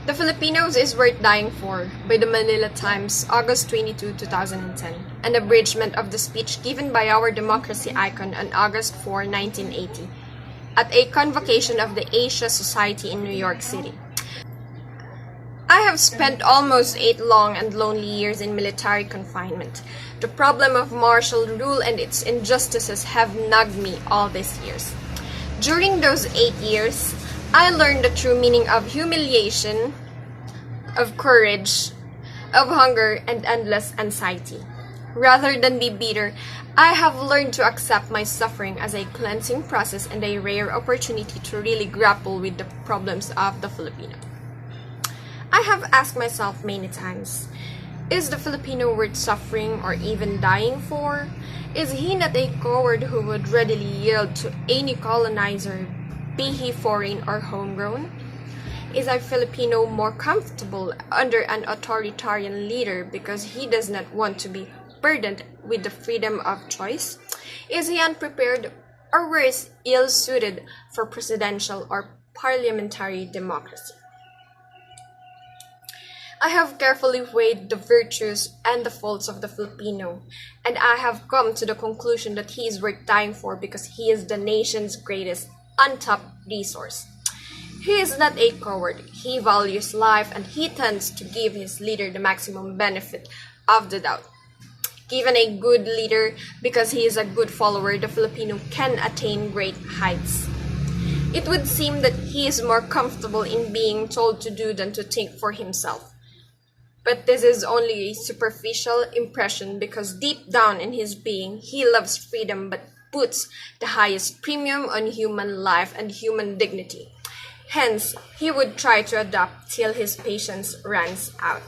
The Filipinos is Worth Dying For by the Manila Times, August 22, 2010, an abridgment of the speech given by our democracy icon on August 4, 1980, at a convocation of the Asia Society in New York City. I have spent almost 8 long and lonely years in military confinement. The problem of martial rule and its injustices have nagged me all these years. During those 8 years, I learned the true meaning of humiliation, of courage, of hunger, and endless anxiety. Rather than be bitter, I have learned to accept my suffering as a cleansing process and a rare opportunity to really grapple with the problems of the Filipino. I have asked myself many times, is the Filipino worth suffering or even dying for? Is he not a coward who would readily yield to any colonizer, be he foreign or homegrown? Is a Filipino more comfortable under an authoritarian leader because he does not want to be burdened with the freedom of choice? Is he unprepared or worse, ill-suited for presidential or parliamentary democracy? I have carefully weighed the virtues and the faults of the Filipino, and I have come to the conclusion that he is worth dying for because he is the nation's greatest untapped resource. He is not a coward, he values life, and he tends to give his leader the maximum benefit of the doubt. Given a good leader, because he is a good follower, the Filipino can attain great heights. It would seem that he is more comfortable in being told to do than to think for himself. But this is only a superficial impression because deep down in his being, he loves freedom but puts the highest premium on human life and human dignity. Hence, he would try to adapt till his patience runs out.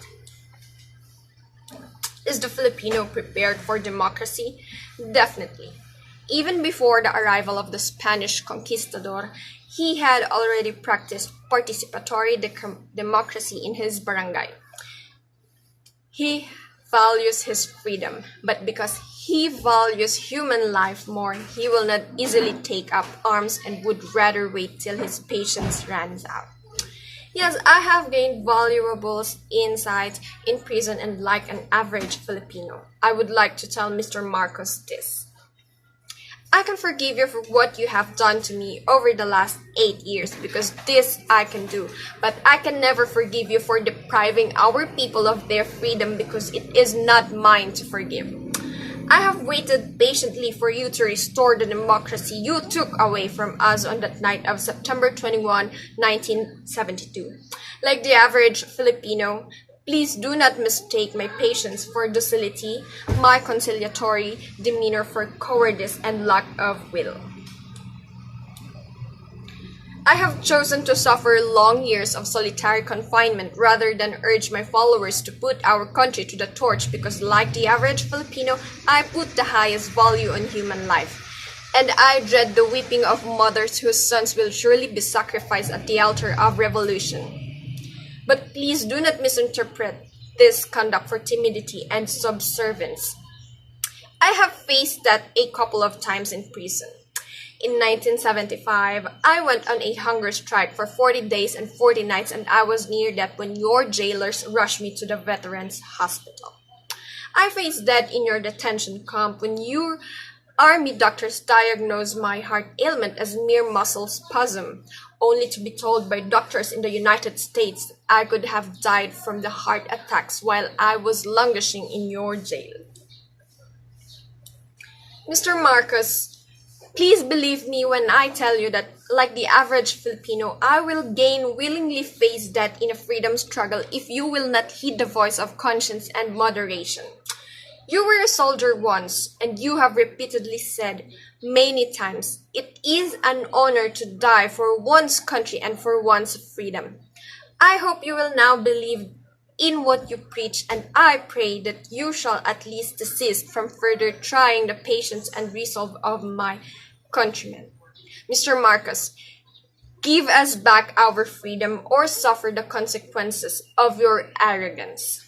Is the Filipino prepared for democracy? Definitely. Even before the arrival of the Spanish conquistador, he had already practiced participatory democracy in his barangay. He values his freedom, but because he values human life more, he will not easily take up arms and would rather wait till his patience runs out. Yes, I have gained valuable insights in prison, and like an average Filipino, I would like to tell Mr. Marcos this. I can forgive you for what you have done to me over the last 8 years because this I can do, but I can never forgive you for depriving our people of their freedom because it is not mine to forgive. I have waited patiently for you to restore the democracy you took away from us on that night of September 21, 1972. Like the average Filipino, please do not mistake my patience for docility, my conciliatory demeanor for cowardice and lack of will. I have chosen to suffer long years of solitary confinement rather than urge my followers to put our country to the torch because, like the average Filipino, I put the highest value on human life. And I dread the weeping of mothers whose sons will surely be sacrificed at the altar of revolution. But please do not misinterpret this conduct for timidity and subservience. I have faced that a couple of times in prison. In 1975, I went on a hunger strike for 40 days and 40 nights, and I was near death when your jailers rushed me to the veterans hospital. I faced death in your detention camp when your army doctors diagnosed my heart ailment as mere muscle spasm, only to be told by doctors in the United States I could have died from the heart attacks while I was languishing in your jail. Mr. Marcos, please believe me when I tell you that, like the average Filipino, I will willingly face death in a freedom struggle if you will not heed the voice of conscience and moderation. You were a soldier once, and you have repeatedly said many times, it is an honor to die for one's country and for one's freedom. I hope you will now believe in what you preach, and I pray that you shall at least desist from further trying the patience and resolve of my countrymen. Mr. Marcos, give us back our freedom or suffer the consequences of your arrogance.